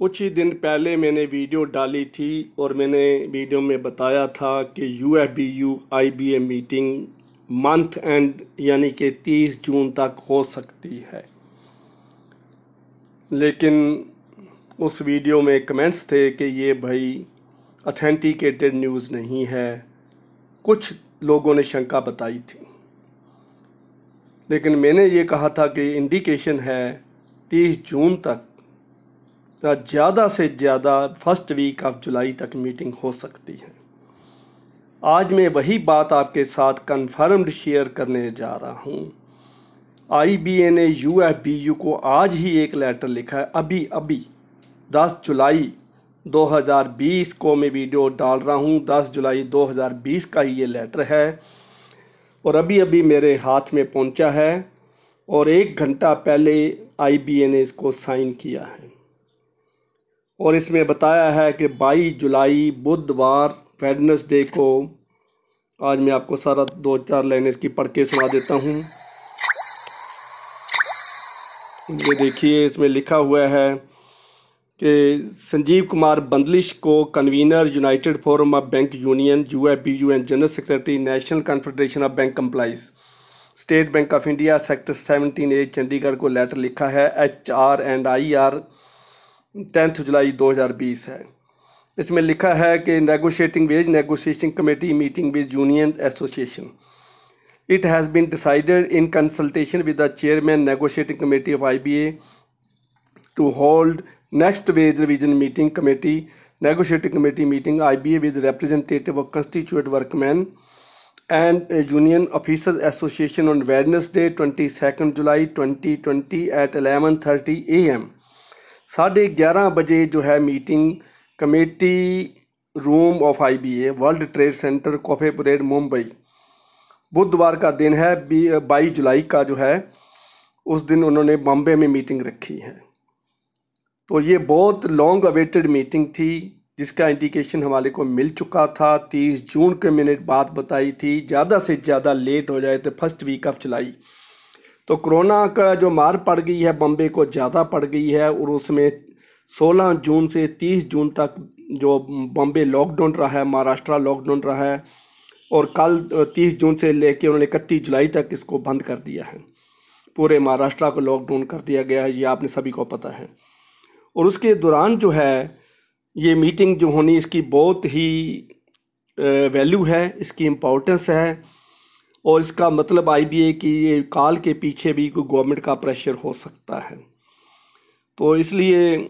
कुछ ही दिन पहले मैंने वीडियो डाली थी और मैंने वीडियो में बताया था कि UFBU IBA meeting month and यानी कि 30 जून तक हो सकती है। लेकिन उस वीडियो में कमेंट्स थे कि ये भाई ऑथेंटिकेटेड न्यूज़ नहीं है। कुछ लोगों ने शंका बताई थी, लेकिन मैंने ये कहा था कि इंडिकेशन है 30 जून तक या ज़्यादा से ज़्यादा फर्स्ट वीक ऑफ जुलाई तक मीटिंग हो सकती है। आज मैं वही बात आपके साथ कन्फर्म्ड शेयर करने जा रहा हूँ। आईबीए ने यूएफबीयू को आज ही एक लेटर लिखा है, अभी 10 जुलाई 2020 को मैं वीडियो डाल रहा हूँ। 10 जुलाई 2020 का ही ये लेटर है और अभी मेरे हाथ में पहुँचा है और 1 घंटा पहले आईबीए ने इसको साइन किया है और इसमें बताया है कि 22 जुलाई बुधवार वेडनेसडे को, आज मैं आपको सारा 2-4 लाइनें इसकी पढ़ के सुना देता हूँ। ये देखिए, इसमें लिखा हुआ है कि संजीव कुमार बंदलिश को convener United forum of bank union UFBU and general secretary national confederation of bank complies state bank of India sector 17A Chandigarh को लेटर लिखा है। HR&IR 10 जुलाई 2020 है। इसमें लिखा है कि negotiating wage negotiation committee meeting with union association, it has been decided in consultation with the chairman negotiating committee of IBA to hold next wage revision meeting committee negotiating committee meeting IBA with representative of constituent workmen and union officers association on Wednesday 22nd July 2020 at 11:30 AM। 11:30 बजे जो है meeting committee room of IBA world trade centre Cuffe Parade Mumbai, बुधवार का दिन है 22 जुलाई का जो है, उस दिन उन्होंने बॉम्बे में मीटिंग रखी है। तो ये बहुत लॉन्ग अवेटेड मीटिंग थी जिसका इंडिकेशन हमारे को मिल चुका था। 30 जून के मिनट बात बताई थी, ज़्यादा से ज़्यादा लेट हो जाए तो फर्स्ट वीक ऑफ जुलाई। तो कोरोना का जो मार पड़ गई है बॉम्बे को ज़्यादा पड़ गई है और उसमें 16 जून से 30 जून तक जो बॉम्बे लॉकडाउन रहा है, महाराष्ट्र लॉकडाउन रहा है और कल 30 जून से लेके उन्होंने 31 जुलाई तक इसको बंद कर दिया है। पूरे महाराष्ट्र को लॉकडाउन कर दिया गया है, ये आपने सभी को पता है। और उसके दौरान जो है ये मीटिंग जो होनी, इसकी बहुत ही वैल्यू है, इसकी इम्पोर्टेंस है और इसका मतलब आईबीए की ये कॉल के पीछे भी कोई गवर्नमेंट का प्रेशर हो सकता है। तो इसलिए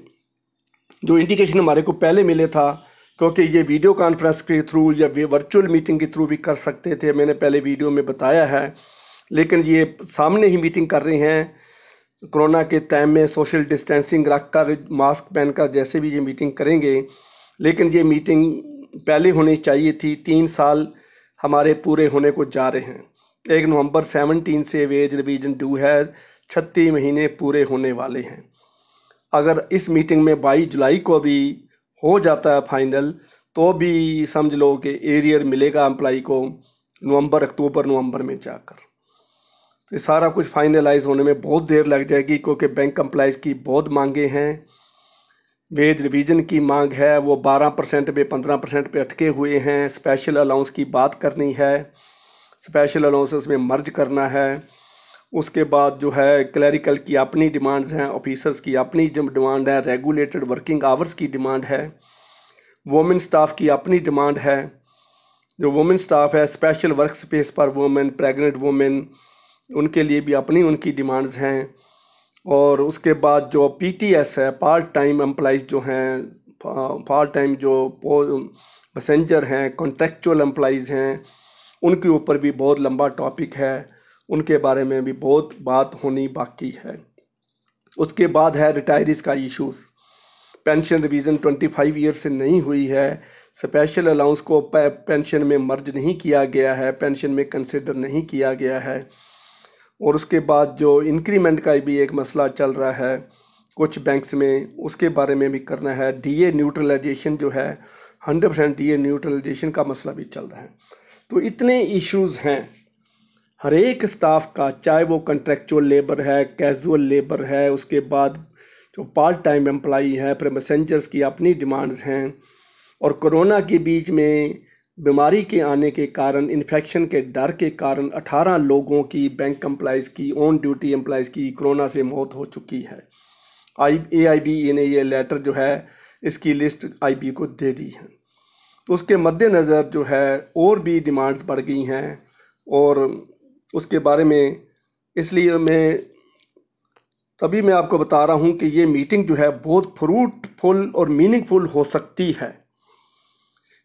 जो इंडिकेशन हमारे को पहले मिले था, क्योंकि ये वीडियो कॉन्फ्रेंस के थ्रू या वर्चुअल मीटिंग के थ्रू भी कर सकते थे, मैंने पहले वीडियो में बताया है, लेकिन ये सामने ही मीटिंग कर रहे हैं कोरोना के टाइम में सोशल डिस्टेंसिंग रख कर, मास्क पहनकर, जैसे भी ये मीटिंग करेंगे। लेकिन ये मीटिंग पहले होनी चाहिए थी। 3 साल हमारे पूरे होने को जा रहे हैं। 1 नवंबर 17 से वेज रिवीजन ड्यू है, 36 महीने पूरे होने वाले हैं। अगर इस मीटिंग में 22 जुलाई को भी हो जाता है फाइनल, तो भी समझ लो कि एरियर मिलेगा एम्प्लाई को अक्टूबर नवंबर में जाकर। तो ये सारा कुछ फाइनलाइज होने में बहुत देर लग जाएगी, क्योंकि बैंक एम्प्लॉइज़ की बहुत मांगे हैं। वेज रिवीजन की मांग है, वो 12% पे 15% पे अटके हुए हैं। स्पेशल अलाउंस की बात करनी है, स्पेशल अलाउंसेस में मर्ज करना है। उसके बाद जो है क्लरिकल की अपनी डिमांड्स हैं, ऑफिसर्स की अपनी डिमांड है, रेगुलेटेड वर्किंग आवर्स की डिमांड है, वोमेन स्टाफ की अपनी डिमांड है। जो वोमेन स्टाफ है, स्पेशल वर्क स्पेस पर वोमेन, प्रेग्नेंट वोमेन, उनके लिए भी अपनी उनकी डिमांड्स हैं। और उसके बाद जो पीटीएस है, पार्ट टाइम एम्प्लॉइज़ जो हैं, पार्ट टाइम जो पैसेंजर हैं, कॉन्ट्रेक्चुअल एम्प्लॉइज़ हैं, उनके ऊपर भी बहुत लंबा टॉपिक है, उनके बारे में भी बहुत बात होनी बाकी है। उसके बाद है रिटायरीज़ का इशूज़। पेंशन रिवीजन 25 ईयर से नहीं हुई है, स्पेशल अलाउंस को पेंशन में मर्ज नहीं किया गया है, पेंशन में कंसिडर नहीं किया गया है। और उसके बाद जो इंक्रीमेंट का भी एक मसला चल रहा है कुछ बैंक्स में, उसके बारे में भी करना है। डीए न्यूट्रलाइजेशन जो है, 100% डीए न्यूट्रलाइजेशन का मसला भी चल रहा है। तो इतने इश्यूज़ हैं हर एक स्टाफ का, चाहे वो कंट्रेक्चुअल लेबर है, कैजुअल लेबर है, उसके बाद जो पार्ट टाइम एम्प्लाई हैं, फिर मैसेंजर्स की अपनी डिमांड्स हैं, और कोरोना के बीच में बीमारी के आने के कारण, इन्फेक्शन के डर के कारण 18 लोगों की बैंक एम्प्लॉइज़ की, ऑन ड्यूटी एम्प्लॉइज़ की कोरोना से मौत हो चुकी है। AIB ने ये लेटर जो है इसकी लिस्ट IB को दे दी है। तो उसके मद्देनज़र जो है और भी डिमांड्स बढ़ गई हैं, और उसके बारे में इसलिए मैं आपको बता रहा हूँ कि ये मीटिंग जो है बहुत फ्रूटफुल और मीनिंगफुल हो सकती है,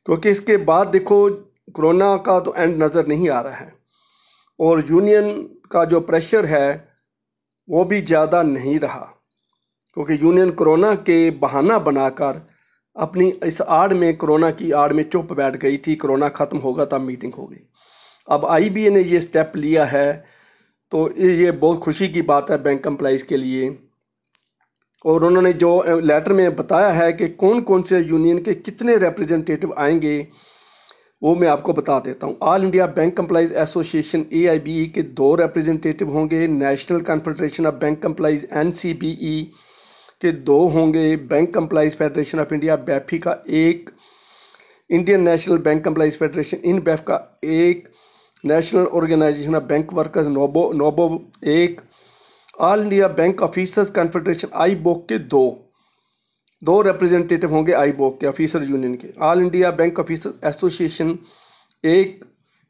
क्योंकि इसके बाद देखो कोरोना का तो एंड नज़र नहीं आ रहा है, और यूनियन का जो प्रेशर है वो भी ज़्यादा नहीं रहा, क्योंकि यूनियन कोरोना के बहाना बनाकर अपनी इस आड़ में, कोरोना की आड़ में चुप बैठ गई थी। कोरोना ख़त्म होगा तब मीटिंग होगी। अब IBA ने ये स्टेप लिया है, तो ये बहुत खुशी की बात है बैंक एम्प्लॉइज़ के लिए। और उन्होंने जो लेटर में बताया है कि कौन कौन से यूनियन के कितने रिप्रेजेंटेटिव आएंगे, वो मैं आपको बता देता हूँ। All India bank employees association AIBE के 2 रिप्रेजेंटेटिव होंगे, national confederation of bank employees NCBE के 2 होंगे, bank employees federation of India BEFI का 1, Indian national bank employees federation INBEF का 1, national organisation of bank workers NOBO 1, all India bank officers confederation IBOC के 2 representative होंगे, IBOC के officer union के। All India bank officers association 1,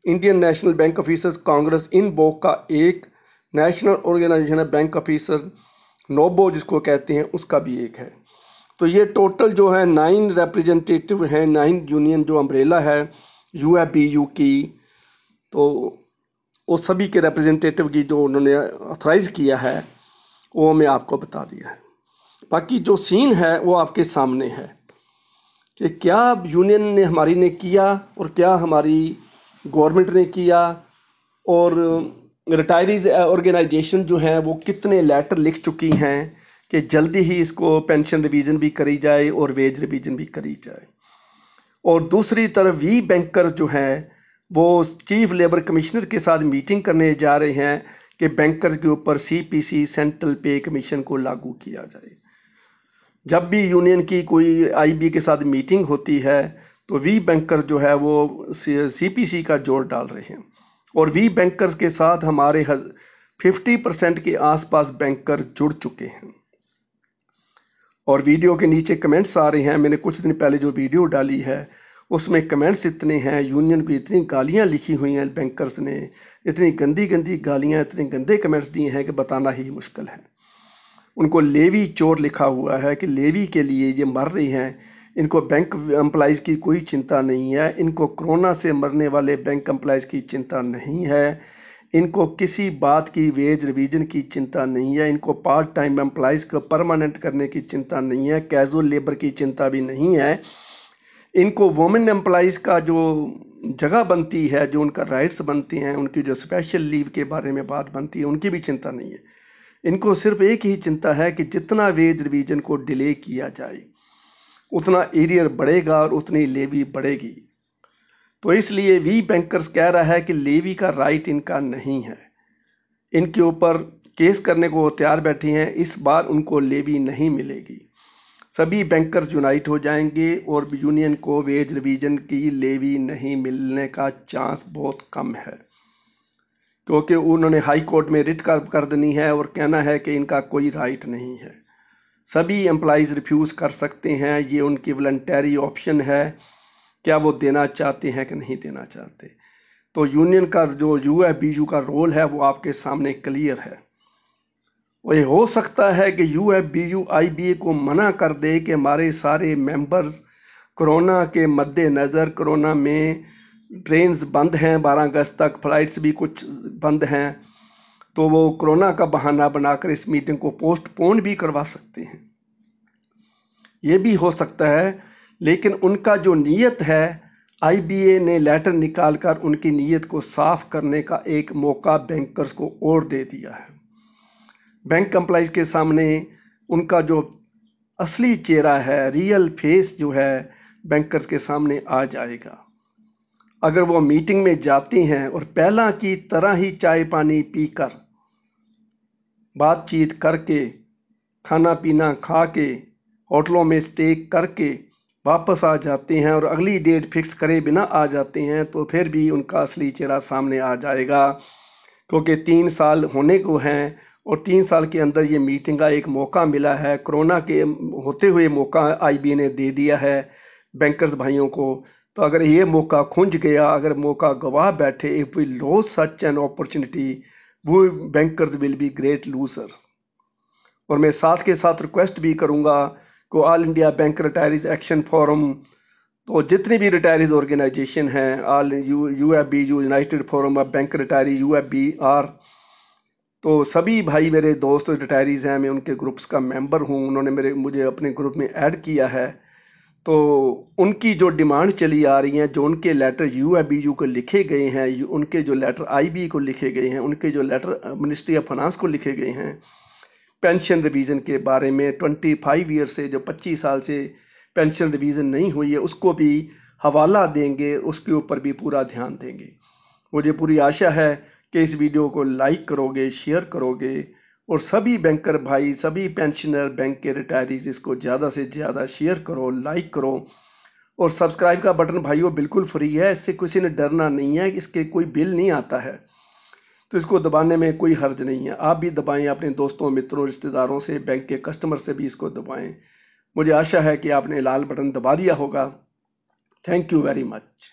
Indian national bank officers congress INBOC का 1, national organisation of bank officers NOBO जिसको कहते हैं उसका भी 1 है। तो ये टोटल जो है 9 रिप्रेजेंटेटिव हैं, 9 यूनियन जो अम्ब्रेला है UFBU की, तो वो सभी के रिप्रेजेंटेटिव की जो उन्होंने ऑथराइज़ किया है वो मैं आपको बता दिया है। बाकी जो सीन है वो आपके सामने है कि क्या यूनियन ने हमारी ने किया और क्या हमारी गवर्नमेंट ने किया, और रिटायरीज ऑर्गेनाइजेशन जो हैं वो कितने लेटर लिख चुकी हैं कि जल्दी ही इसको पेंशन रिवीजन भी करी जाए और वेज रिवीजन भी करी जाए। और दूसरी तरफ वी बैंकर जो हैं वो चीफ लेबर कमिश्नर के साथ मीटिंग करने जा रहे हैं कि बैंकर के ऊपर CPC सेंट्रल पे कमीशन को लागू किया जाए। जब भी यूनियन की कोई IB के साथ मीटिंग होती है तो वी बैंकर जो है वो CPC का जोर डाल रहे हैं, और वी बैंकर्स के साथ हमारे 50% के आसपास बैंकर जुड़ चुके हैं। और वीडियो के नीचे कमेंट्स आ रहे हैं, मैंने कुछ दिन पहले जो वीडियो डाली है उसमें कमेंट्स इतने हैं, यूनियन को इतनी गालियां लिखी हुई हैं बैंकर्स ने, इतनी गंदी गंदी गालियां, इतने गंदे कमेंट्स दिए हैं कि बताना ही मुश्किल है। उनको लेवी चोर लिखा हुआ है कि लेवी के लिए ये मर रही हैं, इनको बैंक एम्प्लॉइज़ की कोई चिंता नहीं है, इनको कोरोना से मरने वाले बैंक एम्प्लॉइज़ की चिंता नहीं है, इनको किसी बात की वेज रिवीजन की चिंता नहीं है, इनको पार्ट टाइम एम्प्लॉइज़ को परमानेंट करने की चिंता नहीं है, कैजुअल लेबर की चिंता भी नहीं है, इनको वुमेन एम्प्लॉइज़ का जो जगह बनती है, जो उनका राइट्स बनती हैं, उनकी जो स्पेशल लीव के बारे में बात बनती है, उनकी भी चिंता नहीं है। इनको सिर्फ एक ही चिंता है कि जितना वेज रिवीजन को डिले किया जाए उतना एरियर बढ़ेगा और उतनी लेवी बढ़ेगी। तो इसलिए वी बैंकर्स कह रहा है कि लेवी का राइट इनका नहीं है, इनके ऊपर केस करने को वो तैयार बैठी हैं, इस बार उनको लेवी नहीं मिलेगी। सभी बैंकर्स यूनाइट हो जाएंगे और यूनियन को वेज रिवीजन की लेवी नहीं मिलने का चांस बहुत कम है, क्योंकि उन्होंने हाई कोर्ट में रिट कर देनी है और कहना है कि इनका कोई राइट नहीं है। सभी एम्प्लॉइज़ रिफ्यूज़ कर सकते हैं, ये उनकी वॉलंटरी ऑप्शन है, क्या वो देना चाहते हैं कि नहीं देना चाहते। तो यूनियन का जो UFBU का रोल है वो आपके सामने क्लियर है। और ये हो सकता है कि UFBU IBA को मना कर दे कि हमारे सारे मेंबर्स कोरोना के मद्देनज़र, कोरोना में ट्रेन्स बंद हैं, 12 अगस्त तक फ़्लाइट्स भी कुछ बंद हैं, तो वो कोरोना का बहाना बनाकर इस मीटिंग को पोस्टपोन भी करवा सकते हैं, ये भी हो सकता है। लेकिन उनका जो नीयत है, IBA ने लेटर निकालकर उनकी नीयत को साफ करने का एक मौका बैंकर्स को और दे दिया है। बैंक एम्प्लॉइज़ के सामने उनका जो असली चेहरा है, रियल फेस जो है बैंकर्स के सामने आ जाएगा। अगर वो मीटिंग में जाते हैं और पहला की तरह ही चाय पानी पीकर बातचीत करके खाना पीना खा के होटलों में स्टे करके वापस आ जाते हैं और अगली डेट फिक्स करे बिना आ जाते हैं, तो फिर भी उनका असली चेहरा सामने आ जाएगा, क्योंकि 3 साल होने को हैं और 3 साल के अंदर ये मीटिंग का एक मौका मिला है। कोरोना के होते हुए मौका आईबी ने दे दिया है बैंकर्स भाइयों को। तो अगर ये मौका खुंझ गया, अगर मौका गवा बैठे, if we lose such an opportunity, वो bankers will be great losers. और मैं साथ के साथ रिक्वेस्ट भी करूंगा को all India bank retirees action forum, तो जितनी भी रिटायरीज ऑर्गेनाइजेशन हैं, all UFB, united forum of bank retiree, UFB are, तो सभी भाई मेरे दोस्त रिटायरीज हैं, मैं उनके ग्रुप्स का मेंबर हूँ, उन्होंने मुझे अपने ग्रुप में ऐड किया है। तो उनकी जो डिमांड चली आ रही है, जो उनके लेटर यूएफबीयू को लिखे गए हैं, उनके जो लेटर आईबी को लिखे गए हैं, उनके जो लेटर मिनिस्ट्री ऑफ फाइनेंस को लिखे गए हैं पेंशन रिवीजन के बारे में, 25 ईयर से, जो 25 साल से पेंशन रिवीजन नहीं हुई है, उसको भी हवाला देंगे, उसके ऊपर भी पूरा ध्यान देंगे। मुझे पूरी आशा है कि इस वीडियो को लाइक करोगे, शेयर करोगे और सभी बैंकर भाई, सभी पेंशनर, बैंक के रिटायरीज इसको ज़्यादा से ज़्यादा शेयर करो, लाइक करो। और सब्सक्राइब का बटन भाइयों बिल्कुल फ्री है, इससे किसी ने डरना नहीं है, इसके कोई बिल नहीं आता है, तो इसको दबाने में कोई हर्ज नहीं है। आप भी दबाएं, अपने दोस्तों, मित्रों, रिश्तेदारों से, बैंक के कस्टमर से भी इसको दबाएं। मुझे आशा है कि आपने लाल बटन दबा दिया होगा। Thank you very much.